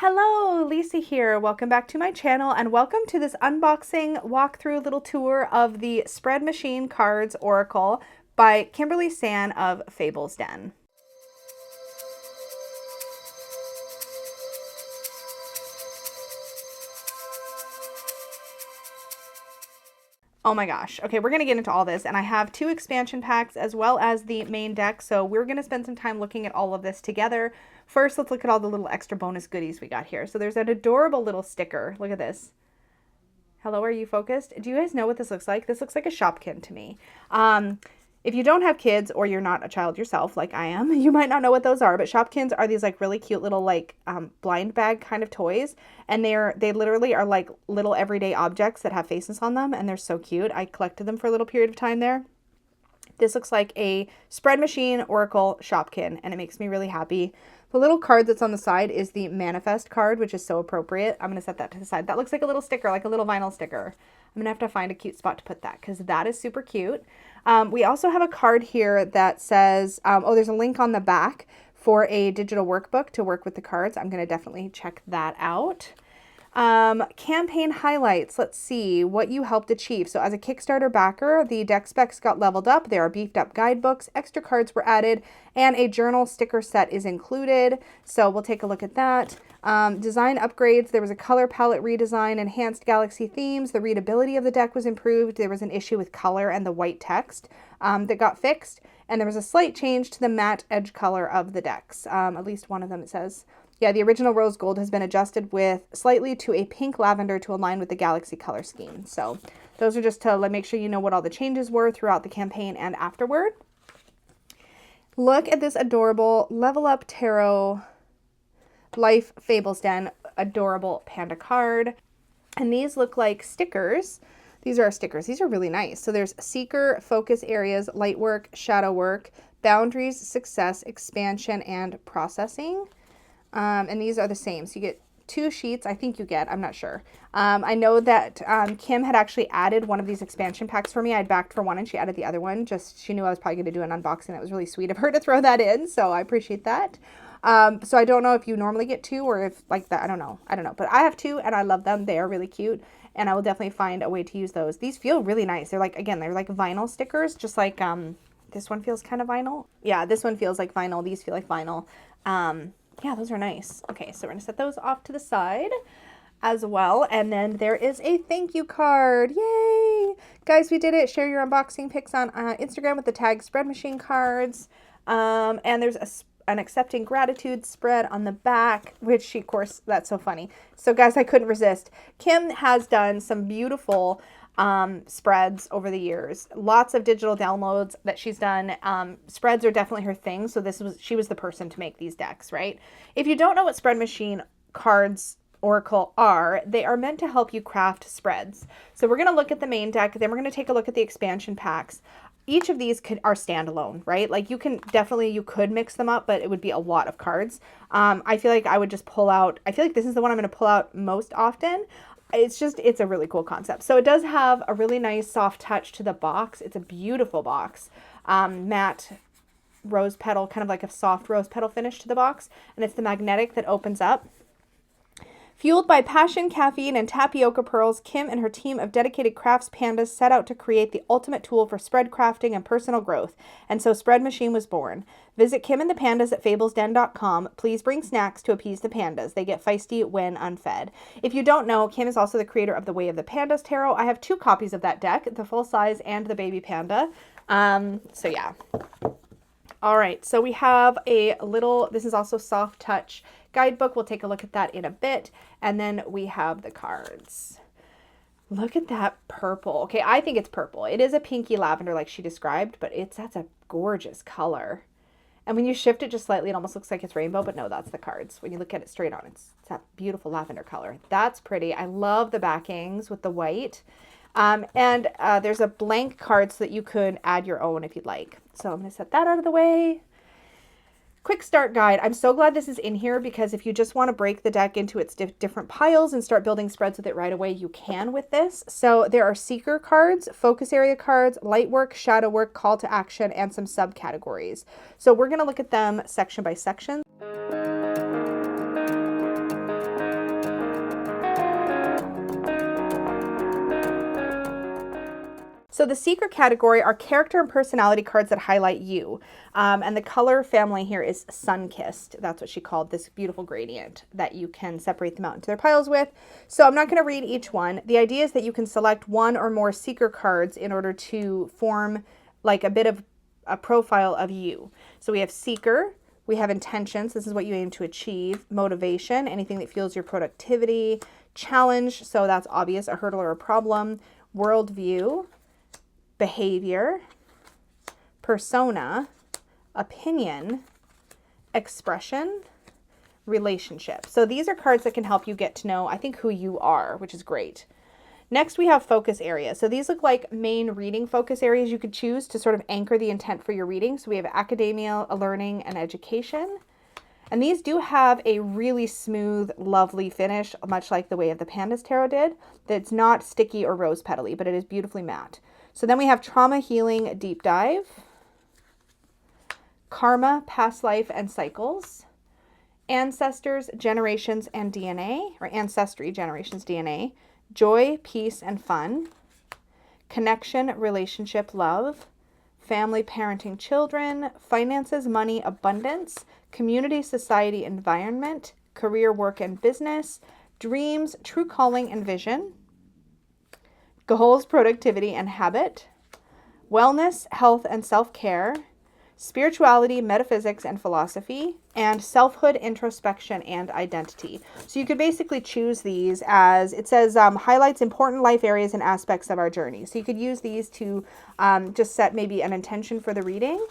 Hello, Lisa here. Welcome back to my channel and welcome to this unboxing walkthrough little tour of the Spread Machine Cards Oracle by Kimberly San of Fables Den. Oh my gosh. Okay, we're going to get into all this, and I have two expansion packs as well as the main deck, so we're going to spend some time looking at all of this together. First, let's look at all the little extra bonus goodies we got here. So there's an adorable little sticker. Look at this. Hello, are you focused? Do you guys know what this looks like? This looks like a Shopkin to me. If you don't have kids or you're not a child yourself like I am, you might not know what those are, but Shopkins are these like really cute little like blind bag kind of toys, and they literally are like little everyday objects that have faces on them, and they're so cute. I collected them for a little period of time there. This looks like a Spread Machine Oracle Shopkin, and it makes me really happy. The little card that's on the side is the Manifest card, which is so appropriate. I'm going to set that to the side. That looks like a little sticker, like a little vinyl sticker. I'm going to have to find a cute spot to put that because that is super cute. We also have a card here that says, oh, there's a link on the back for a digital workbook to work with the cards. I'm going to definitely check that out. Campaign highlights. Let's see what you helped achieve. So as a Kickstarter backer, the deck specs got leveled up. There are beefed up guidebooks, extra cards were added, and a journal sticker set is included. So we'll take a look at that. Design upgrades. There was a color palette redesign, enhanced galaxy themes. The readability of the deck was improved. There was an issue with color and the white text that got fixed. And there was a slight change to the matte edge color of the decks. At least one of them, it says. Yeah, the original rose gold has been adjusted with slightly to a pink lavender to align with the galaxy color scheme. So those are just to make sure you know what all the changes were throughout the campaign and afterward. Look at this adorable Level Up Tarot Life Fables Den adorable panda card. And these look like stickers. These are our stickers. These are really nice. So there's Seeker, Focus Areas, Light Work, Shadow Work, Boundaries, Success, Expansion, and Processing. And these are the same. So you get two sheets. I think you get, I'm not sure. I know that Kim had actually added one of these expansion packs for me. I'd backed for one and she added the other one. Just, she knew I was probably going to do an unboxing. That was really sweet of her to throw that in. So I appreciate that. So I don't know if you normally get two or if like that. I don't know. But I have two and I love them. They are really cute. And I will definitely find a way to use those. These feel really nice. They're like, again, they're like vinyl stickers, just like, this one feels kind of vinyl. Yeah, this one feels like vinyl. These feel like vinyl. Yeah, those are nice. Okay, so we're going to set those off to the side as well. And then there is a thank you card. Yay! Guys, we did it. Share your unboxing pics on Instagram with the tag Spread Machine Cards. And there's an accepting gratitude spread on the back, which she, of course, that's so funny. So guys, I couldn't resist. Kim has done some beautiful spreads over the years. Lots of digital downloads that she's done. Spreads are definitely her thing. So she was the person to make these decks, right? If you don't know what Spread Machine Cards Oracle are, they are meant to help you craft spreads. So we're going to look at the main deck, then we're going to take a look at the expansion packs. Each of these are standalone, right? Like you could mix them up, but it would be a lot of cards. I feel like I would just pull out, I feel like this is the one I'm going to pull out most often. It's a really cool concept. So it does have a really nice soft touch to the box. It's a beautiful box. Matte rose petal, kind of like a soft rose petal finish to the box. And it's the magnetic that opens up. Fueled by passion, caffeine, and tapioca pearls, Kim and her team of dedicated crafts pandas set out to create the ultimate tool for spread crafting and personal growth. And so Spread Machine was born. Visit Kim and the Pandas at fablesden.com. Please bring snacks to appease the pandas. They get feisty when unfed. If you don't know, Kim is also the creator of the Way of the Pandas Tarot. I have two copies of that deck, the full size and the baby panda. So yeah. All right, so we have this is also soft touch guidebook. We'll take a look at that in a bit. And then we have the cards. Look at that purple. Okay, I think it's purple. It is a pinky lavender like she described, but that's a gorgeous color. And when you shift it just slightly, it almost looks like it's rainbow, but no, that's the cards. When you look at it straight on, it's that beautiful lavender color. That's pretty. I love the backings with the white. There's a blank card so that you could add your own if you'd like. So I'm going to set that out of the way. Quick start guide. I'm so glad this is in here because if you just want to break the deck into its different piles and start building spreads with it right away, you can with this. So there are Seeker cards, Focus Area cards, Light Work, Shadow Work, Call to Action, and some subcategories. So we're going to look at them section by section. So the secret category are character and personality cards that highlight you. And the color family here is Sun-Kissed. That's what she called this beautiful gradient that you can separate them out into their piles with. So I'm not going to read each one. The idea is that you can select one or more seeker cards in order to form like a bit of a profile of you. So we have seeker, we have intentions. This is what you aim to achieve. Motivation, anything that fuels your productivity. Challenge, so that's obvious, a hurdle or a problem. Worldview, behavior, persona, opinion, expression, relationship. So these are cards that can help you get to know, I think, who you are, which is great. Next, we have focus areas. So these look like main reading focus areas you could choose to sort of anchor the intent for your reading. So we have academia, learning, and education. And these do have a really smooth, lovely finish, much like the way of the Pandas Tarot did. That's not sticky or rose petally, but it is beautifully matte. So then we have trauma healing deep dive, karma, past life and cycles, ancestors, generations and DNA, or ancestry, generations, DNA, joy, peace and fun, connection, relationship, love, family, parenting, children, finances, money, abundance, community, society, environment, career, work and business, dreams, true calling and vision, goals, productivity and habit, wellness, health and self-care, spirituality, metaphysics and philosophy, and selfhood, introspection, and identity. So you could basically choose these as, it says, highlights important life areas and aspects of our journey. So you could use these to just set maybe an intention for the reading.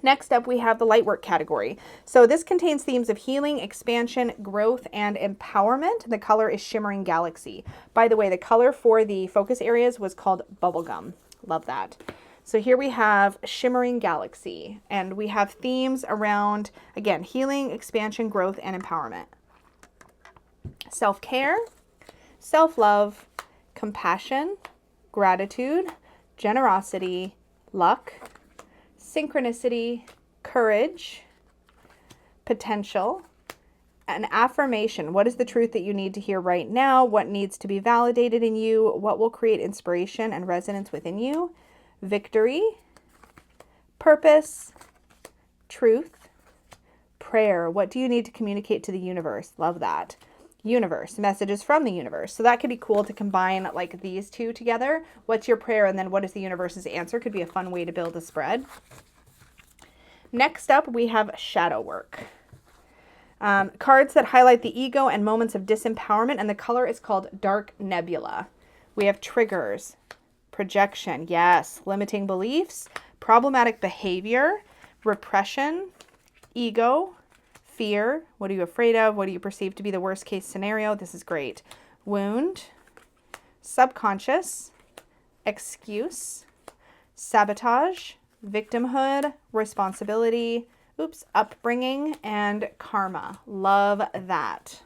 Next up, we have the light work category. So this contains themes of healing, expansion, growth, and empowerment. The color is Shimmering Galaxy. By the way, the color for the focus areas was called Bubblegum. Love that. So here we have Shimmering Galaxy, and we have themes around, again, healing, expansion, growth, and empowerment. Self-care, self-love, compassion, gratitude, generosity, luck, synchronicity, courage, potential, an affirmation. What is the truth that you need to hear right now? What needs to be validated in you? What will create inspiration and resonance within you? Victory, purpose, truth, prayer. What do you need to communicate to the universe? Love that. Universe, messages from the universe. So that could be cool to combine like these two together. What's your prayer and then what is the universe's answer? Could be a fun way to build a spread. Next up, we have shadow work. Cards that highlight the ego and moments of disempowerment, and the color is called Dark Nebula. We have triggers, projection, yes, limiting beliefs, problematic behavior, repression, ego, fear, what are you afraid of? What do you perceive to be the worst case scenario? This is great. Wound, subconscious, excuse, sabotage, victimhood, responsibility, upbringing, and karma. Love that.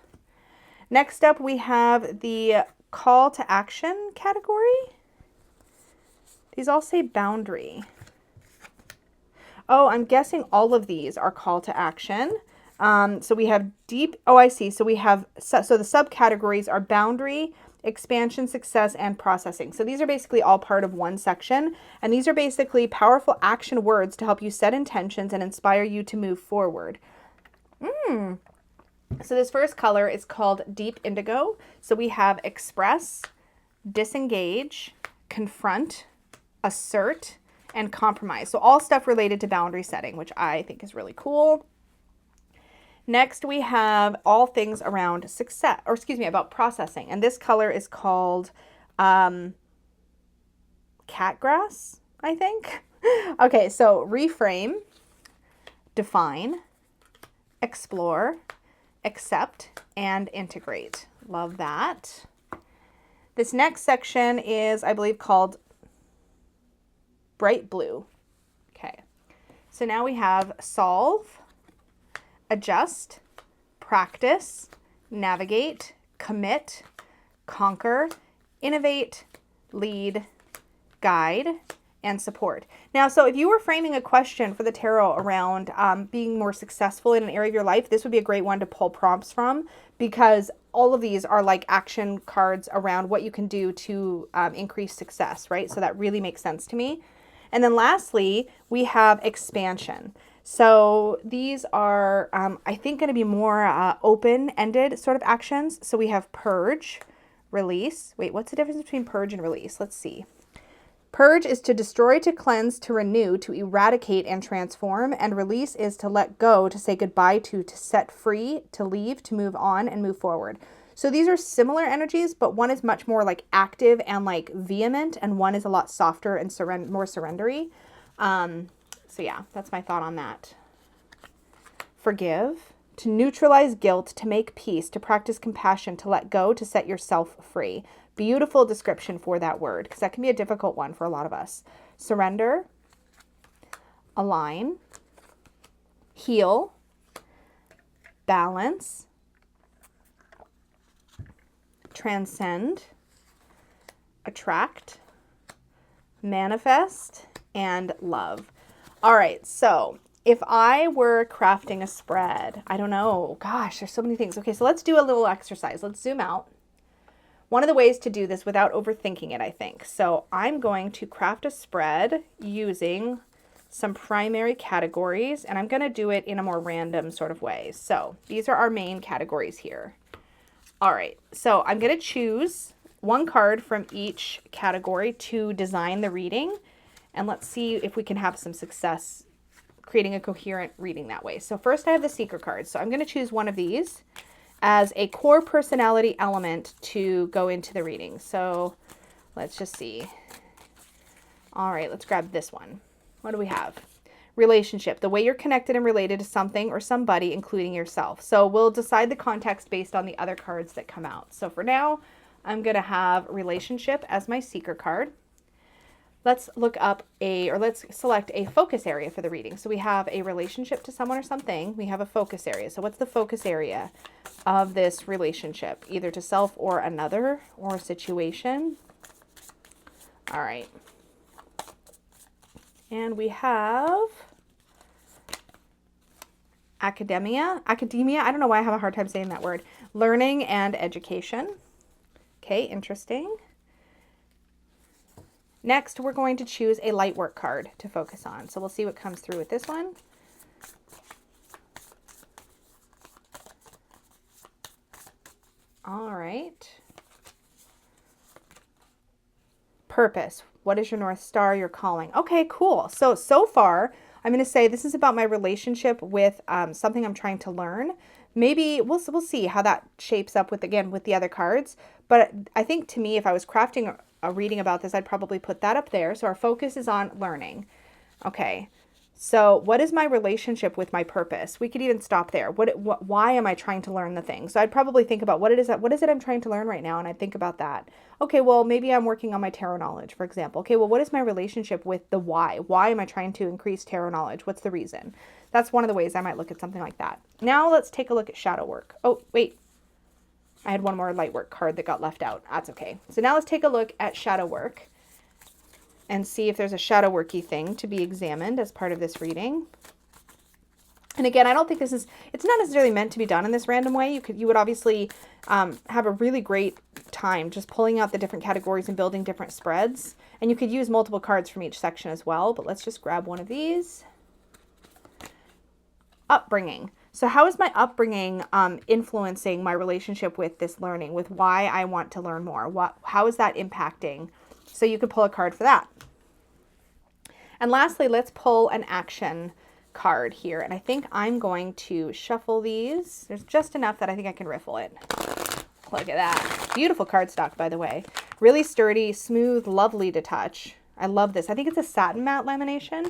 Next up, we have the call to action category. These all say boundary. Oh, I'm guessing all of these are call to action. So we have deep, oh, I see. So we have, so the subcategories are boundary, expansion, success, and processing. So these are basically all part of one section. And these are basically powerful action words to help you set intentions and inspire you to move forward. So this first color is called Deep Indigo. So we have express, disengage, confront, assert, and compromise. So all stuff related to boundary setting, which I think is really cool. Next, we have all things around success, or excuse me, about processing. And this color is called catgrass, I think. Okay, so reframe, define, explore, accept, and integrate. Love that. This next section is, I believe, called bright blue. Okay, so now we have solve, adjust, practice, navigate, commit, conquer, innovate, lead, guide, and support. Now, so if you were framing a question for the tarot around being more successful in an area of your life, this would be a great one to pull prompts from, because all of these are like action cards around what you can do to increase success, right? So that really makes sense to me. And then lastly, we have expansion. So these are, I think, going to be more open-ended sort of actions. So we have purge, release. Wait, what's the difference between purge and release? Let's see. Purge is to destroy, to cleanse, to renew, to eradicate and transform. And release is to let go, to say goodbye to set free, to leave, to move on and move forward. So these are similar energies, but one is much more like active and like vehement, and one is a lot softer and more surrendery. So yeah, that's my thought on that. Forgive, to neutralize guilt, to make peace, to practice compassion, to let go, to set yourself free. Beautiful description for that word, because that can be a difficult one for a lot of us. Surrender, align, heal, balance, transcend, attract, manifest, and love. All right, so if I were crafting a spread, I don't know, gosh, there's so many things. Okay, so let's do a little exercise. Let's zoom out. One of the ways to do this without overthinking it, I think. So I'm going to craft a spread using some primary categories, and I'm going to do it in a more random sort of way. So these are our main categories here. All right, so I'm going to choose one card from each category to design the reading, and let's see if we can have some success creating a coherent reading that way. So first I have the Seeker card. So I'm going to choose one of these as a core personality element to go into the reading. So let's just see. All right, let's grab this one. What do we have? Relationship, the way you're connected and related to something or somebody, including yourself. So we'll decide the context based on the other cards that come out. So for now, I'm going to have relationship as my Seeker card. Let's look up let's select a focus area for the reading. So we have a relationship to someone or something. We have a focus area. So what's the focus area of this relationship? Either to self or another or a situation. All right. And we have academia. I don't know why I have a hard time saying that word. Learning and education. Okay, interesting. Next, we're going to choose a light work card to focus on. So we'll see what comes through with this one. All right. Purpose. What is your North Star, your calling? Okay, cool. So far, I'm going to say this is about my relationship with something I'm trying to learn. Maybe we'll see how that shapes up with the other cards. But I think to me, if I was crafting a reading about this, I'd probably put that up there. So our focus is on learning. Okay. So what is my relationship with my purpose? We could even stop there. Why am I trying to learn the thing? So I'd probably think about what is it I'm trying to learn right now? And I'd think about that. Okay, well, maybe I'm working on my tarot knowledge, for example. Okay, well, what is my relationship with the why? Why am I trying to increase tarot knowledge? What's the reason? That's one of the ways I might look at something like that. Now let's take a look at shadow work. Oh, wait. I had one more light work card that got left out. That's okay. So now let's take a look at shadow work and see if there's a shadow worky thing to be examined as part of this reading. And again, I don't think it's not necessarily meant to be done in this random way. You would obviously have a really great time just pulling out the different categories and building different spreads. And you could use multiple cards from each section as well, but let's just grab one of these. Upbringing. So how is my upbringing influencing my relationship with this learning, with why I want to learn more? How is that impacting? So you could pull a card for that. And lastly, let's pull an action card here. And I think I'm going to shuffle these. There's just enough that I think I can riffle it. Look at that. Beautiful cardstock, by the way. Really sturdy, smooth, lovely to touch. I love this. I think it's a satin matte lamination.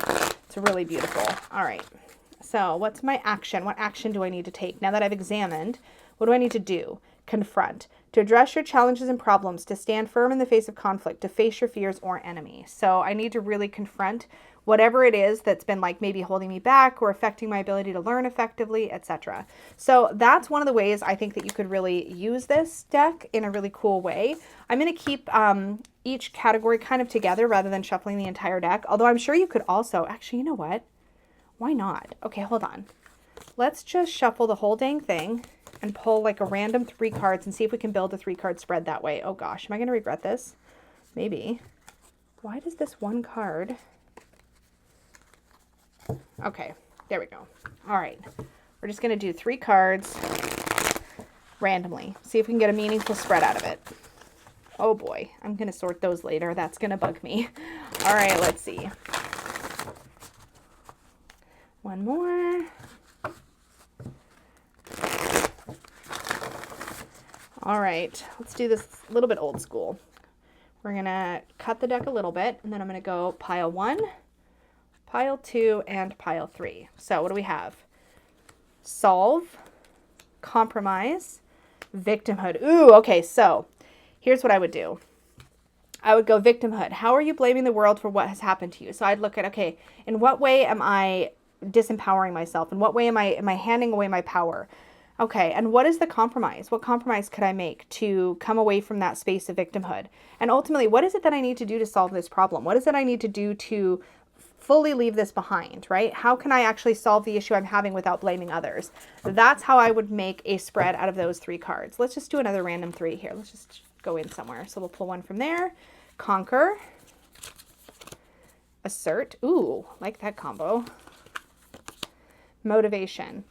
It's really beautiful. All right. So what's my action? What action do I need to take? Now that I've examined, what do I need to do? Confront. To address your challenges and problems, to stand firm in the face of conflict, to face your fears or enemy. So I need to really confront whatever it is that's been like maybe holding me back or affecting my ability to learn effectively, etc. So that's one of the ways I think that you could really use this deck in a really cool way. I'm going to keep each category kind of together rather than shuffling the entire deck. Although I'm sure you could also, actually, you know what? Why not? Okay, hold on. Let's just shuffle the whole dang thing and pull like a random 3 cards and see if we can build a 3-card spread that way. Oh gosh, am I going to regret this? Maybe. Why does this one card... Okay, there we go. All right. We're just going to do 3 cards randomly. See if we can get a meaningful spread out of it. Oh boy, I'm going to sort those later. That's going to bug me. All right, let's see. One more. All right, let's do this a little bit old school. We're going to cut the deck a little bit, and then I'm going to go pile 1, pile 2, and pile 3. So what do we have? Solve, compromise, victimhood. Ooh, okay, so here's what I would do. I would go victimhood. How are you blaming the world for what has happened to you? So I'd look at, okay, in what way am I disempowering myself? In what way am I handing away my power? Okay, and what is the compromise? What compromise could I make to come away from that space of victimhood? And ultimately, what is it that I need to do to solve this problem? What is it I need to do to fully leave this behind, right? How can I actually solve the issue I'm having without blaming others? That's how I would make a spread out of those 3 cards. Let's just do another random 3 here. Let's just go in somewhere. So we'll pull one from there. Conquer. Assert. Ooh, like that combo. Motivation.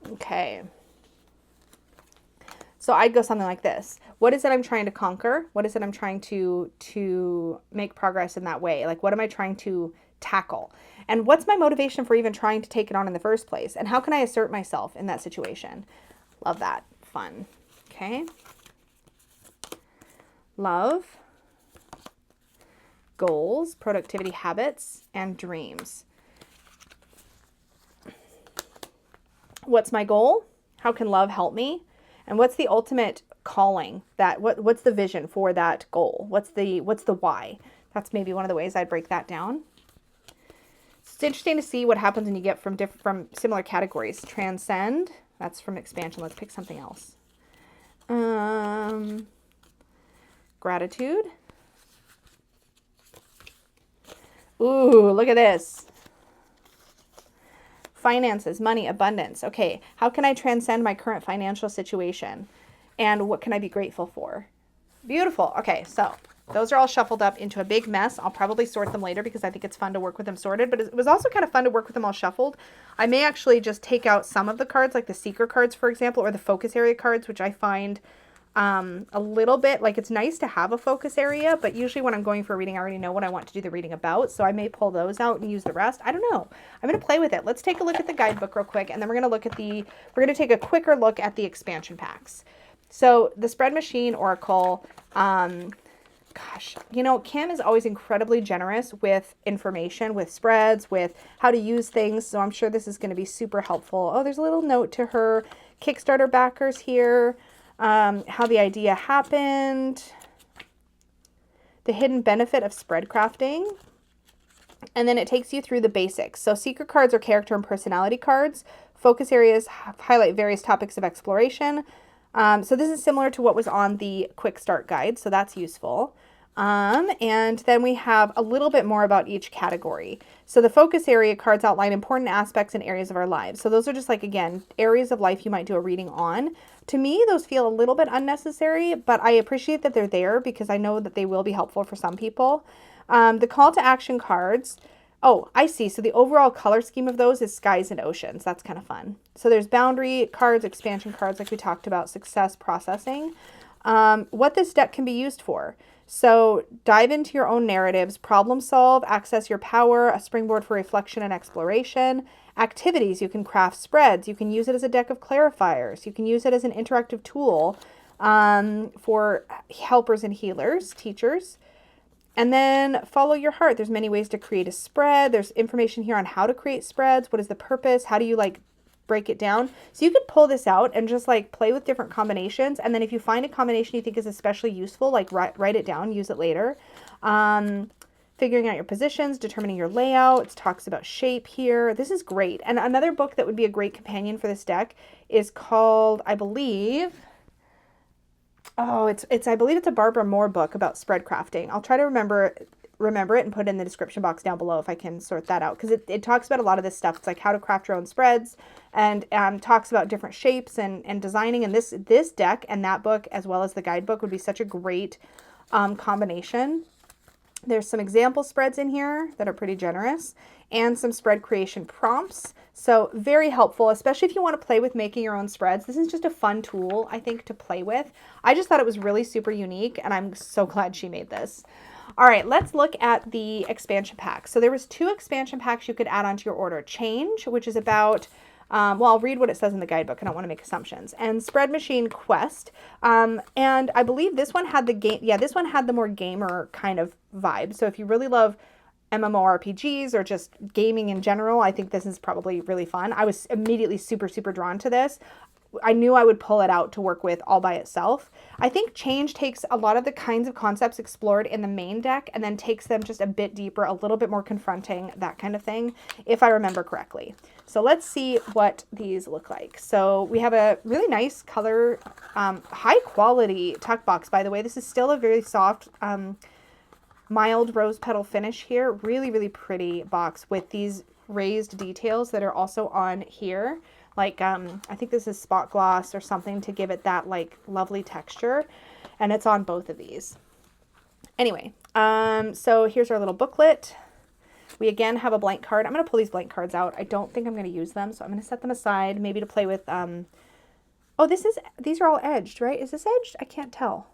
Okay. So I'd go something like this. What is it I'm trying to conquer? What is it I'm trying to make progress in that way? Like, what am I trying to tackle? And what's my motivation for even trying to take it on in the first place? And how can I assert myself in that situation? Love that. Fun. Okay. Love, goals, productivity habits, and dreams. What's my goal? How can love help me? And what's the ultimate calling? What's the vision for that goal? What's the why? That's maybe one of the ways I'd break that down. It's interesting to see what happens when you get from similar categories. Transcend, that's from expansion. Let's pick something else. Gratitude. Ooh, look at this. Finances, money, abundance. Okay, how can I transcend my current financial situation? And what can I be grateful for? Beautiful. Okay, so those are all shuffled up into a big mess. I'll probably sort them later because I think it's fun to work with them sorted, but it was also kind of fun to work with them all shuffled. I may actually just take out some of the cards, like the seeker cards, for example, or the focus area cards, which I find a little bit like it's nice to have a focus area, but usually when I'm going for a reading, I already know what I want to do the reading about. So I may pull those out and use the rest. I don't know. I'm going to play with it. Let's take a look at the guidebook real quick. And then we're going to take a quicker look at the expansion packs. So the Spread Machine Oracle, gosh, you know, Kim is always incredibly generous with information, with spreads, with how to use things. So I'm sure this is going to be super helpful. Oh, there's a little note to her Kickstarter backers here. How the idea happened, the hidden benefit of spread crafting, and then it takes you through the basics. So secret cards are character and personality cards. Focus areas highlight various topics of exploration. So this is similar to what was on the quick start guide, so that's useful. And then we have a little bit more about each category. So the focus area cards outline important aspects and areas of our lives. So those are just like, again, areas of life you might do a reading on. To me, those feel a little bit unnecessary, but I appreciate that they're there because I know that they will be helpful for some people. The call to action cards. Oh, I see. So the overall color scheme of those is skies and oceans. That's kind of fun. So there's boundary cards, expansion cards, like we talked about, success, processing. What this deck can be used for. So dive into your own narratives, problem solve, access your power, a springboard for reflection and exploration. Activities, you can craft spreads. You can use it as a deck of clarifiers. You can use it as an interactive tool for helpers and healers, teachers. And then follow your heart. There's many ways to create a spread. There's information here on how to create spreads. What is the purpose? How do you break it down? So you could pull this out and just play with different combinations. And then if you find a combination you think is especially useful, write it down, use it later. Figuring out your positions, determining your layout. It talks about shape here. This is great. And another book that would be a great companion for this deck is called, I believe, Oh, it's I believe it's a Barbara Moore book about spread crafting. I'll try to remember it and put it in the description box down below if I can sort that out, because it talks about a lot of this stuff. It's like how to craft your own spreads, and talks about different shapes and designing. And this deck and that book, as well as the guidebook, would be such a great combination. There's some example spreads in here that are pretty generous, and some spread creation prompts. So very helpful, especially if you want to play with making your own spreads. This is just a fun tool, I think, to play with. I just thought it was really super unique, and I'm so glad she made this. All right, let's look at the expansion packs. So there was 2 expansion packs you could add onto your order. Change, which is about, well, I'll read what it says in the guidebook. I don't want to make assumptions. And Spread Machine Quest. And I believe this one had the game. Yeah, this one had the more gamer kind of vibe. So if you really love MMORPGs or just gaming in general, I think this is probably really fun. I was immediately super, super drawn to this. I knew I would pull it out to work with all by itself. I think Change takes a lot of the kinds of concepts explored in the main deck and then takes them just a bit deeper, a little bit more confronting, that kind of thing, if I remember correctly. So let's see what these look like. So we have a really nice color, high quality tuck box, by the way. This is still a very soft, mild rose petal finish here. Really, really pretty box with these raised details that are also on here. Like, I think this is spot gloss or something to give it that like lovely texture. And it's on both of these. Anyway, so here's our little booklet. We again have a blank card. I'm going to pull these blank cards out. I don't think I'm going to use them, so I'm going to set them aside maybe to play with. Oh, these are all edged, right? Is this edged? I can't tell.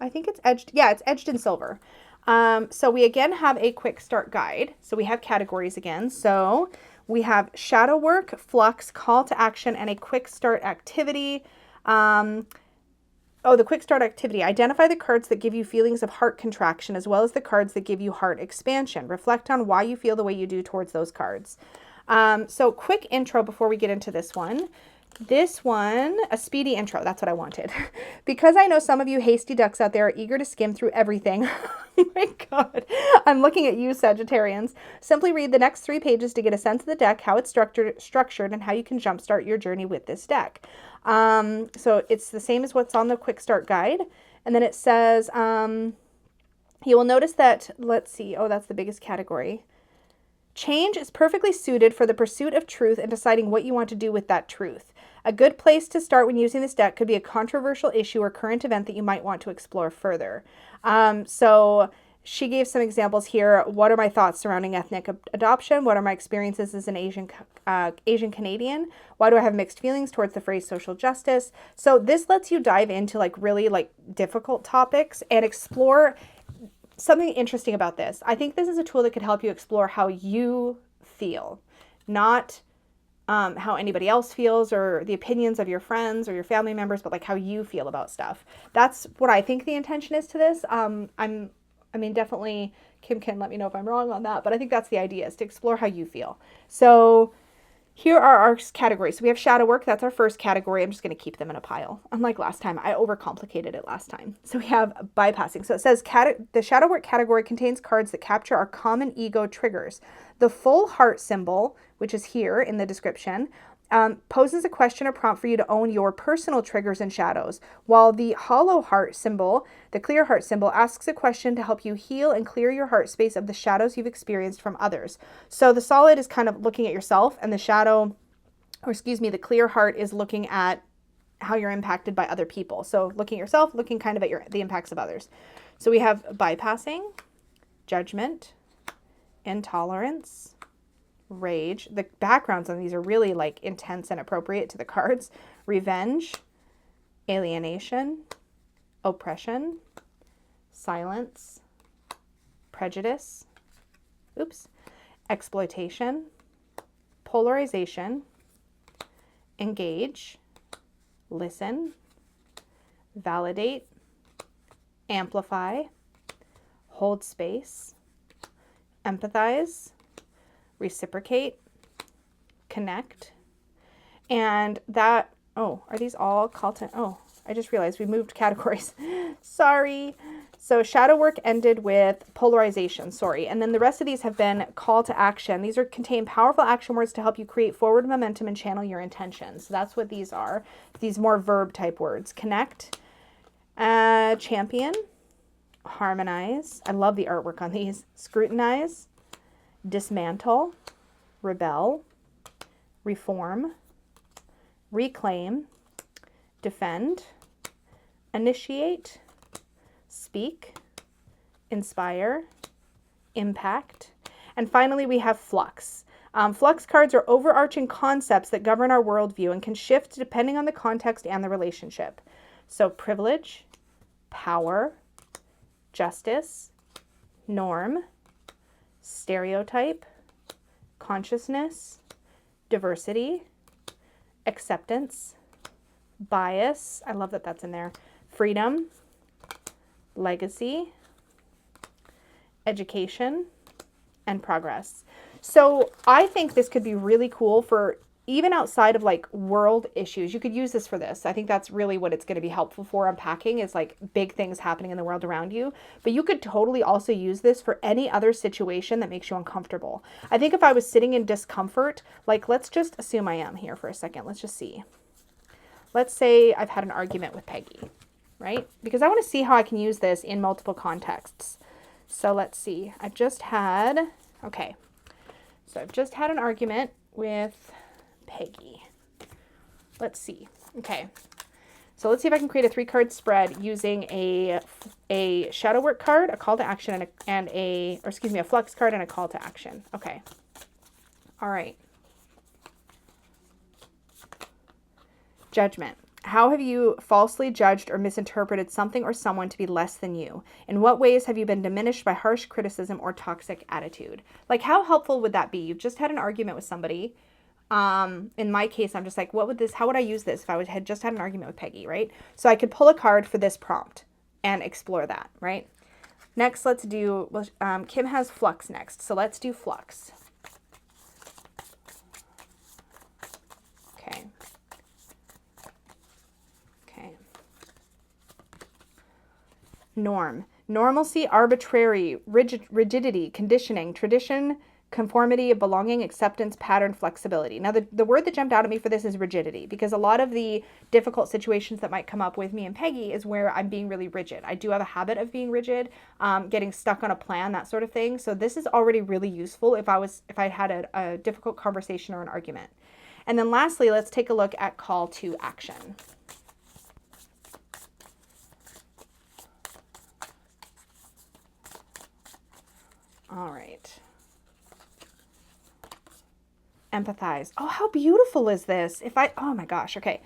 I think it's edged. Yeah, it's edged in silver. So we again have a quick start guide. So we have categories again. So we have shadow work, flux, call to action, and a quick start activity. The quick start activity. Identify the cards that give you feelings of heart contraction, as well as the cards that give you heart expansion. Reflect on why you feel the way you do towards those cards. So quick intro before we get into this one. This one, a speedy intro. That's what I wanted. Because I know some of you hasty ducks out there are eager to skim through everything. Oh my God. I'm looking at you, Sagittarians. Simply read the next 3 pages to get a sense of the deck, how it's structured, and how you can jumpstart your journey with this deck. So it's the same as what's on the quick start guide. And then it says, you will notice that, let's see. Oh, that's the biggest category. Change is perfectly suited for the pursuit of truth and deciding what you want to do with that truth. A good place to start when using this deck could be a controversial issue or current event that you might want to explore further. So she gave some examples here. What are my thoughts surrounding ethnic adoption? What are my experiences as an Asian Canadian? Why do I have mixed feelings towards the phrase social justice? So this lets you dive into like really like difficult topics and explore something interesting about this. I think this is a tool that could help you explore how you feel, not how anybody else feels or the opinions of your friends or your family members, but like how you feel about stuff. That's what I think the intention is to this. I mean, definitely Kim can let me know if I'm wrong on that, but I think that's the idea, is to explore how you feel. So here are our categories. So we have shadow work. That's our first category. I'm just going to keep them in a pile. Unlike last time, I overcomplicated it last time. So we have bypassing. So it says the shadow work category contains cards that capture our common ego triggers. The full heart symbol, which is here in the description, poses a question or prompt for you to own your personal triggers and shadows, while the hollow heart symbol, the clear heart symbol, asks a question to help you heal and clear your heart space of the shadows you've experienced from others. So the solid is kind of looking at yourself, and the clear heart is looking at how you're impacted by other people. So looking at yourself, looking kind of at the impacts of others. So we have bypassing, judgment, intolerance, rage. The backgrounds on these are really like intense and appropriate to the cards. Revenge, alienation, oppression, silence, prejudice, exploitation, polarization, engage, listen, validate, amplify, hold space, empathize, reciprocate, connect, and that, are these all call to, I just realized we moved categories. Sorry. So shadow work ended with polarization, and then the rest of these have been call to action. These contain powerful action words to help you create forward momentum and channel your intentions. So that's what these are, these more verb type words. Connect, Champion, harmonize. I love the artwork on these. Scrutinize, dismantle, rebel, reform, reclaim, defend, initiate, speak, inspire, impact, and finally we have flux. Flux cards are overarching concepts that govern our worldview and can shift depending on the context and the relationship. So privilege, power, justice, norm, stereotype, consciousness, diversity, acceptance, bias, I love that that's in there, freedom, legacy, education, and progress. So I think this could be really cool for even outside of like world issues. You could use this for this. I think that's really what it's going to be helpful for unpacking, is like big things happening in the world around you. But you could totally also use this for any other situation that makes you uncomfortable. I think if I was sitting in discomfort, like let's just assume I am here for a second. Let's just see. Let's say I've had an argument with Peggy, right? Because I want to see how I can use this in multiple contexts. So let's see. I've just had an argument with Peggy. Let's see. Okay. So let's see if I can create a 3-card spread using a shadow work card, a call to action, a flux card and a call to action. Okay. All right. Judgment. How have you falsely judged or misinterpreted something or someone to be less than you? In what ways have you been diminished by harsh criticism or toxic attitude? Like, how helpful would that be? You've just had an argument with somebody. In my case, I'm just like, how would I use this if I had just had an argument with Peggy, right? So I could pull a card for this prompt and explore that, right? Next, let's do, Kim has flux next. So let's do flux. Okay. Norm. Normalcy, arbitrary, rigidity, conditioning, tradition, conformity, belonging, acceptance, pattern, flexibility. Now, the word that jumped out at me for this is rigidity, because a lot of the difficult situations that might come up with me and Peggy is where I'm being really rigid. I do have a habit of being rigid, getting stuck on a plan, that sort of thing. So this is already really useful if I had a difficult conversation or an argument. And then lastly, let's take a look at call to action. All right. Empathize. Oh, how beautiful is this? Oh my gosh. Okay.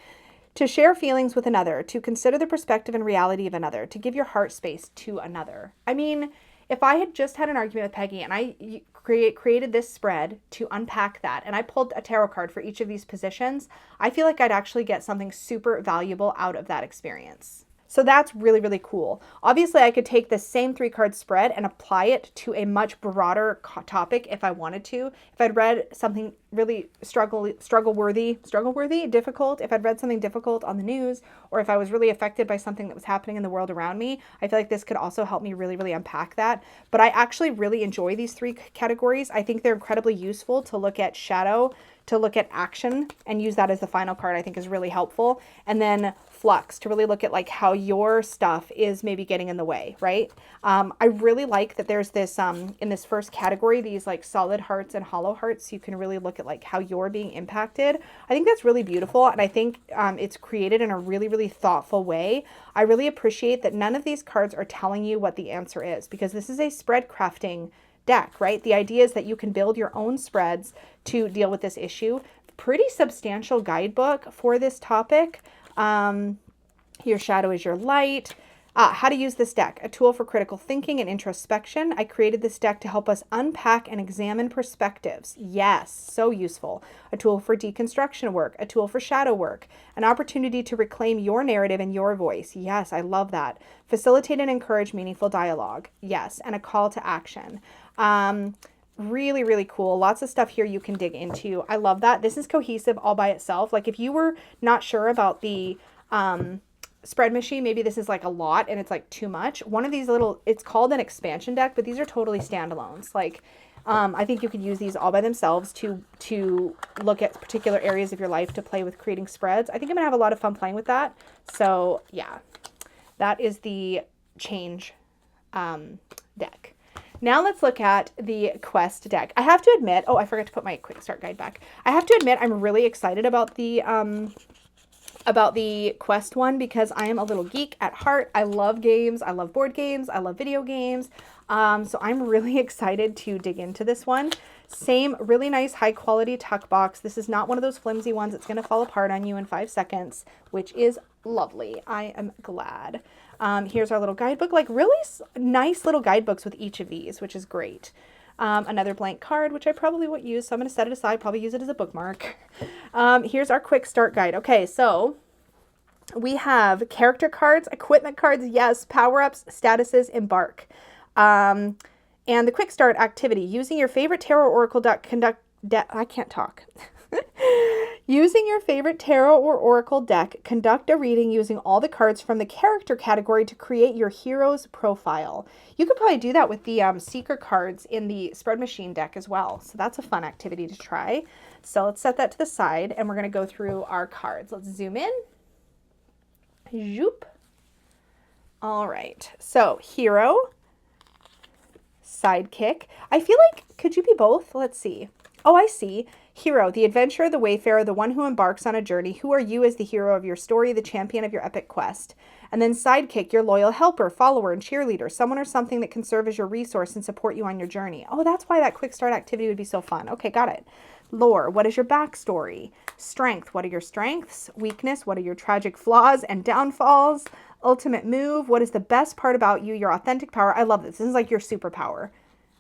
To share feelings with another, to consider the perspective and reality of another, to give your heart space to another. I mean, if I had just had an argument with Peggy and I created this spread to unpack that, and I pulled a tarot card for each of these positions, I feel like I'd actually get something super valuable out of that experience. So that's really, really cool. Obviously, I could take the same 3-card spread and apply it to a much broader topic if I wanted to. If I'd read something really struggle-worthy, difficult, if I'd read something difficult on the news, or if I was really affected by something that was happening in the world around me, I feel like this could also help me really, really unpack that. But I actually really enjoy these 3 categories. I think they're incredibly useful to look at shadow, to look at action, and use that as the final card. I think is really helpful. And then flux, to really look at like how your stuff is maybe getting in the way, right? I really like that there's this, in this first category, these like solid hearts and hollow hearts. So you can really look at like how you're being impacted. I think that's really beautiful. And I think it's created in a really, really thoughtful way. I really appreciate that none of these cards are telling you what the answer is, because this is a spread crafting deck, right? The idea is that you can build your own spreads to deal with this issue. Pretty substantial guidebook for this topic. Your shadow is your light. How to use this deck. A tool for critical thinking and introspection. I created this deck to help us unpack and examine perspectives. Yes, so useful. A tool for deconstruction work. A tool for shadow work. An opportunity to reclaim your narrative and your voice. Yes, I love that. Facilitate and encourage meaningful dialogue. Yes, and a call to action. Really, really cool. Lots of stuff here you can dig into. I love that. This is cohesive all by itself. Like if you were not sure about the spread machine, maybe this is like a lot and it's like too much. One of these it's called an expansion deck, but these are totally standalones. Like I think you could use these all by themselves to look at particular areas of your life to play with creating spreads. I think I'm gonna have a lot of fun playing with that. So yeah. That is the change deck. Now let's look at the quest deck. I have to admit, oh, I forgot to put my quick start guide back. I have to admit, I'm really excited about the quest one because I am a little geek at heart. I love games. I love board games. I love video games. So I'm really excited to dig into this one. Same really nice high quality tuck box. This is not one of those flimsy ones that's going to fall apart on you in 5 seconds, which is lovely. I am glad. Here's our little guidebook, like really nice little guidebooks with each of these, which is great. Another blank card, which I probably won't use, so I'm going to set it aside, probably use it as a bookmark. Here's our quick start guide. Okay, so we have character cards, equipment cards, yes, power-ups, statuses, embark. And the quick start activity, using your favorite tarot oracle deck, I can't talk. Using your favorite tarot or oracle deck, conduct a reading using all the cards from the character category to create your hero's profile. You could probably do that with the seeker cards in the spread machine deck as well. So that's a fun activity to try. So let's set that to the side and we're going to go through our cards. Let's zoom in. Zoop. All right. So hero, sidekick. I feel like, could you be both? Let's see. Oh, I see. Hero, the adventurer, the wayfarer, the one who embarks on a journey. Who are you as the hero of your story, the champion of your epic quest? And then sidekick, your loyal helper, follower, and cheerleader. Someone or something that can serve as your resource and support you on your journey. Oh, that's why that quick start activity would be so fun. Okay, got it. Lore, what is your backstory? Strength, what are your strengths? Weakness, what are your tragic flaws and downfalls? Ultimate move, what is the best part about you, your authentic power? I love this. This is like your superpower.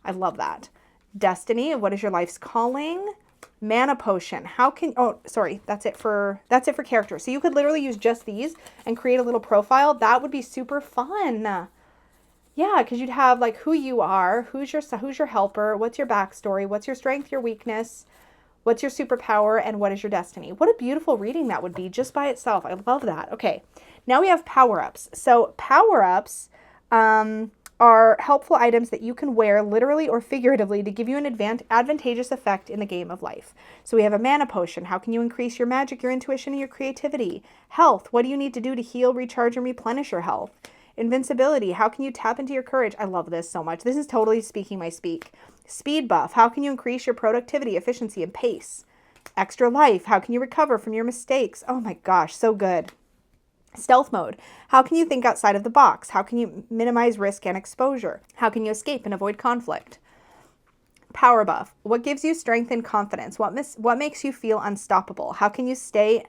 I love that. Destiny, what is your life's calling? Mana potion, how can, oh, sorry, that's it for character. So you could literally use just these and create a little profile. That would be super fun. Yeah, because you'd have like who you are, who's your helper, what's your backstory, what's your strength, your weakness, what's your superpower, and what is your destiny. What a beautiful reading that would be just by itself. I love that. Okay, now we have power-ups. So power-ups are helpful items that you can wear literally or figuratively to give you an advantageous effect in the game of life. So we have a mana potion. How can you increase your magic, your intuition, and your creativity? Health. What do you need to do to heal, recharge, and replenish your health? Invincibility. How can you tap into your courage? I love this so much. This is totally speaking my speak. Speed buff. How can you increase your productivity, efficiency, and pace? Extra life. How can you recover from your mistakes? Oh my gosh, so good. Stealth mode. How can you think outside of the box? How can you minimize risk and exposure? How can you escape and avoid conflict? Power buff. What gives you strength and confidence? What makes you feel unstoppable? How can you slay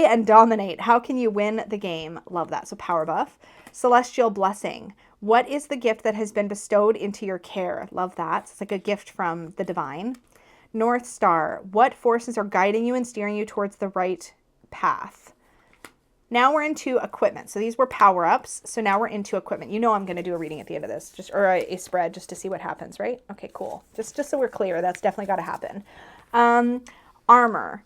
and dominate? How can you win the game? Love that. So power buff. Celestial blessing. What is the gift that has been bestowed into your care? Love that. It's like a gift from the divine. North Star. What forces are guiding you and steering you towards the right path? Now we're into equipment. So these were power-ups. So now we're into equipment. You know I'm going to do a reading at the end of this, or a spread just to see what happens, right? Okay, cool. Just so we're clear, that's definitely got to happen. Armor.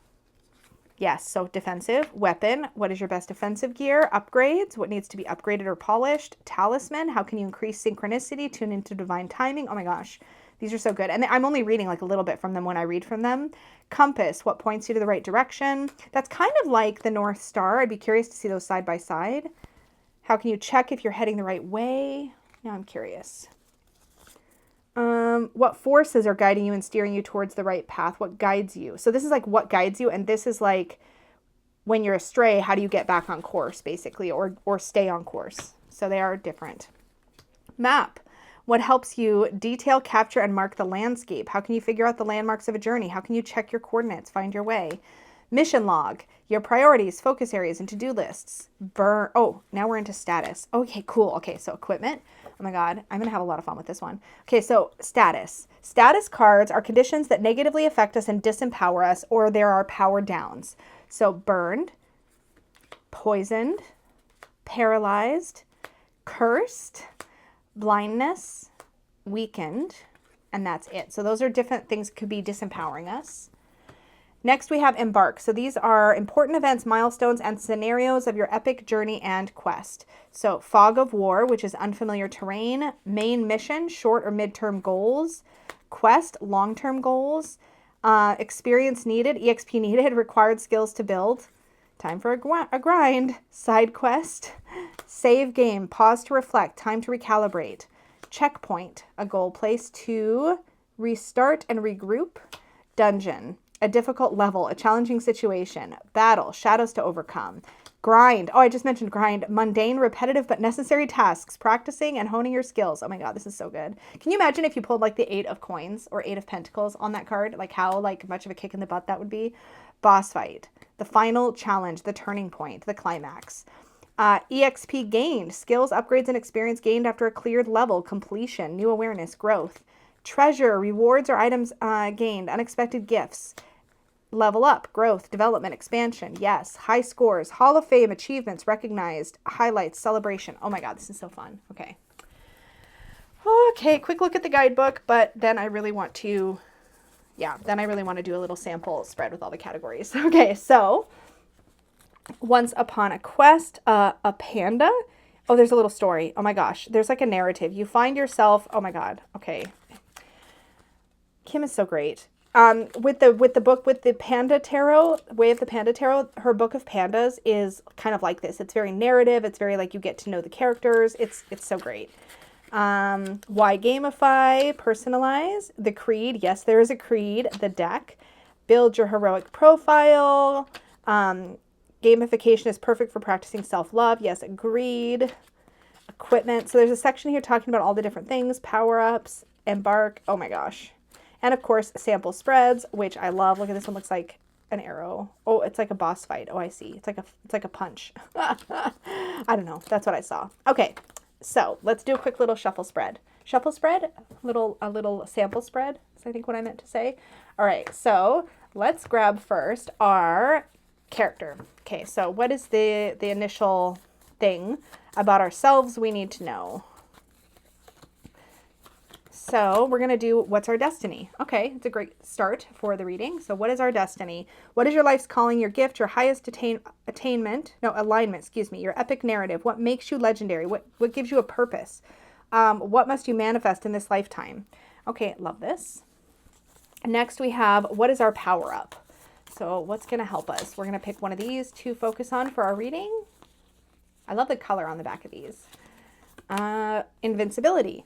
Yes, so defensive. Weapon. What is your best defensive gear? Upgrades. What needs to be upgraded or polished? Talisman. How can you increase synchronicity? Tune into divine timing. Oh my gosh. These are so good. And I'm only reading like a little bit from them when I read from them. Compass, what points you to the right direction? That's kind of like the North Star. I'd be curious to see those side by side. How can you check if you're heading the right way? Now I'm curious. What forces are guiding you and steering you towards the right path? What guides you? So this is like what guides you, and this is like when you're astray, how do you get back on course, basically, or stay on course? So they are different. Map. What helps you detail, capture, and mark the landscape? How can you figure out the landmarks of a journey? How can you check your coordinates, find your way? Mission log, your priorities, focus areas, and to-do lists. Oh, now we're into status. Okay, cool. Okay, so equipment. Oh my God, I'm going to have a lot of fun with this one. Okay, so status. Status cards are conditions that negatively affect us and disempower us, or there are power downs. So burned, poisoned, paralyzed, cursed, blindness, weakened, and that's it. So those are different things could be disempowering us. Next we have embark. So these are important events, milestones, and scenarios of your epic journey and quest. So fog of war, which is unfamiliar terrain, main mission, short or midterm goals, quest, long-term goals, experience needed, EXP needed, required skills to build, Time for a grind. Side quest. Save game. Pause to reflect. Time to recalibrate. Checkpoint. A goal place to restart and regroup. Dungeon. A difficult level. A challenging situation. Battle. Shadows to overcome. Grind. Oh, I just mentioned grind. Mundane, repetitive, but necessary tasks. Practicing and honing your skills. Oh my God, this is so good. Can you imagine if you pulled like the 8 of coins or 8 of pentacles on that card? Like how like much of a kick in the butt that would be? Boss fight. The final challenge. The turning point. The climax. EXP gained. Skills, upgrades, and experience gained after a cleared level. Completion. New awareness. Growth. Treasure. Rewards or items gained. Unexpected gifts. Level up, growth, development, expansion. Yes. High scores, Hall of Fame, achievements, recognized, highlights, celebration. Oh my God, this is so fun. Okay. Okay, quick look at the guidebook, but then I really want to, do a little sample spread with all the categories. Okay, so once upon a quest, a panda. Oh, there's a little story. Oh my gosh, there's like a narrative. You find yourself, oh my God. Okay. Kim is so great. With the book, with the Panda Tarot, Way of the Panda Tarot, her book of pandas is kind of like this. It's very narrative. It's very like you get to know the characters. It's so great. Why gamify? Personalize. The creed. Yes, there is a creed. The deck. Build your heroic profile. Gamification is perfect for practicing self-love. Yes, agreed. Equipment. So there's a section here talking about all the different things. Power-ups. Embark. Oh my gosh. And of course, sample spreads, which I love. Look at this one, looks like an arrow. Oh, it's like a boss fight. Oh, I see. It's like a punch. I don't know. That's what I saw. Okay, so let's do a quick little shuffle spread. Shuffle spread, a little sample spread. Is I think what I meant to say. All right, so let's grab first our character. Okay, so what is the initial thing about ourselves we need to know? So we're going to do what's our destiny. Okay, it's a great start for the reading. So what is our destiny? What is your life's calling, your gift, your highest alignment, your epic narrative? What makes you legendary? What gives you a purpose? What must you manifest in this lifetime? Okay, love this. Next we have, what is our power up? So what's going to help us? We're going to pick one of these to focus on for our reading. I love the color on the back of these. Invincibility.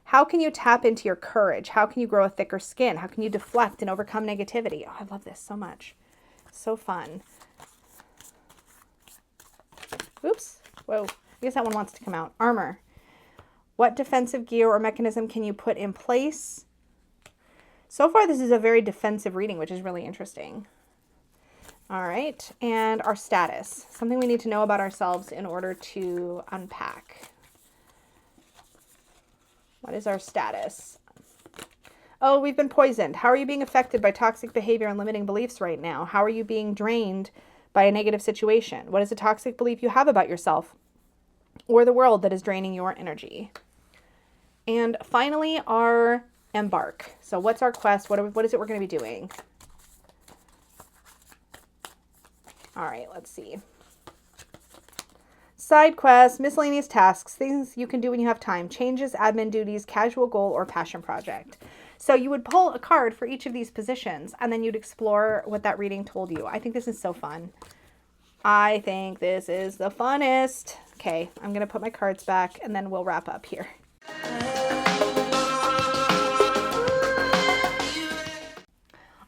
How can you tap into your courage? How can you grow a thicker skin? How can you deflect and overcome negativity? Oh, I love this so much. So fun. Oops. Whoa. I guess that one wants to come out. Armor. What defensive gear or mechanism can you put in place? So far, this is a very defensive reading, which is really interesting. All right. And our status. Something we need to know about ourselves in order to unpack. What is our status? Oh, we've been poisoned. How are you being affected by toxic behavior and limiting beliefs right now? How are you being drained by a negative situation? What is a toxic belief you have about yourself or the world that is draining your energy? And finally, our embark. So what's our quest? What is it we're going to be doing? All right, let's see. Side quests, miscellaneous tasks, things you can do when you have time, changes, admin duties, casual goal, or passion project. So you would pull a card for each of these positions, and then you'd explore what that reading told you. I think this is so fun. I think this is the funnest. Okay, I'm going to put my cards back, and then we'll wrap up here.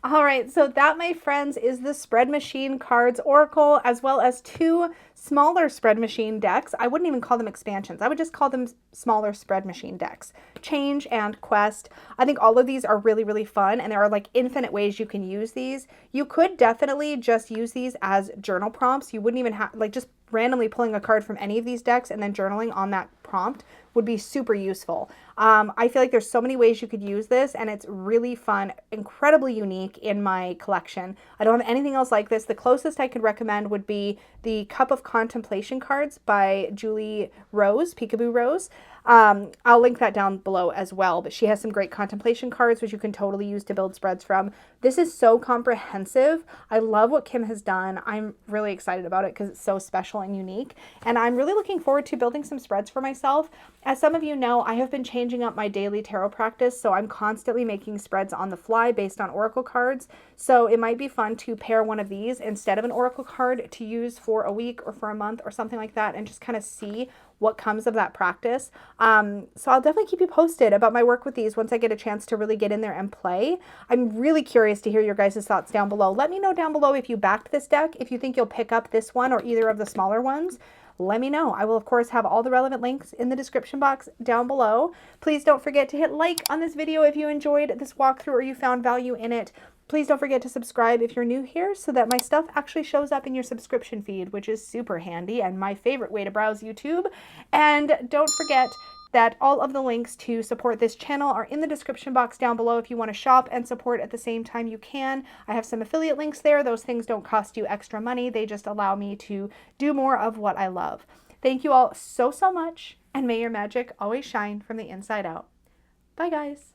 All right, so that, my friends, is the Spread Machine Cards Oracle, as well as 2 smaller Spread Machine decks. I wouldn't even call them expansions. I would just call them smaller Spread Machine decks. Change and Quest. I think all of these are really, really fun, and there are like infinite ways you can use these. You could definitely just use these as journal prompts. You wouldn't even have, like, just randomly pulling a card from any of these decks and then journaling on that prompt would be super useful. I feel like there's so many ways you could use this, and it's really fun, incredibly unique in my collection. I don't have anything else like this. The closest I could recommend would be the Cup of Contemplation cards by Julie Rose, Peekaboo Rose. I'll link that down below as well, but she has some great contemplation cards, which you can totally use to build spreads from. This is so comprehensive. I love what Kim has done. I'm really excited about it because it's so special and unique. And I'm really looking forward to building some spreads for myself. As some of you know, I have been changing up my daily tarot practice, so I'm constantly making spreads on the fly based on oracle cards. So it might be fun to pair one of these instead of an oracle card to use for a week or for a month or something like that, and just kind of see what comes of that practice. So I'll definitely keep you posted about my work with these once I get a chance to really get in there and play. I'm really curious to hear your guys' thoughts down below. Let me know down below if you backed this deck, if you think you'll pick up this one or either of the smaller ones. Let me know. I will, of course, have all the relevant links in the description box down below. Please don't forget to hit like on this video if you enjoyed this walkthrough or you found value in it. Please don't forget to subscribe if you're new here so that my stuff actually shows up in your subscription feed, which is super handy and my favorite way to browse YouTube. And don't forget that all of the links to support this channel are in the description box down below if you want to shop and support at the same time you can. I have some affiliate links there. Those things don't cost you extra money. They just allow me to do more of what I love. Thank you all so much, and may your magic always shine from the inside out. Bye, guys.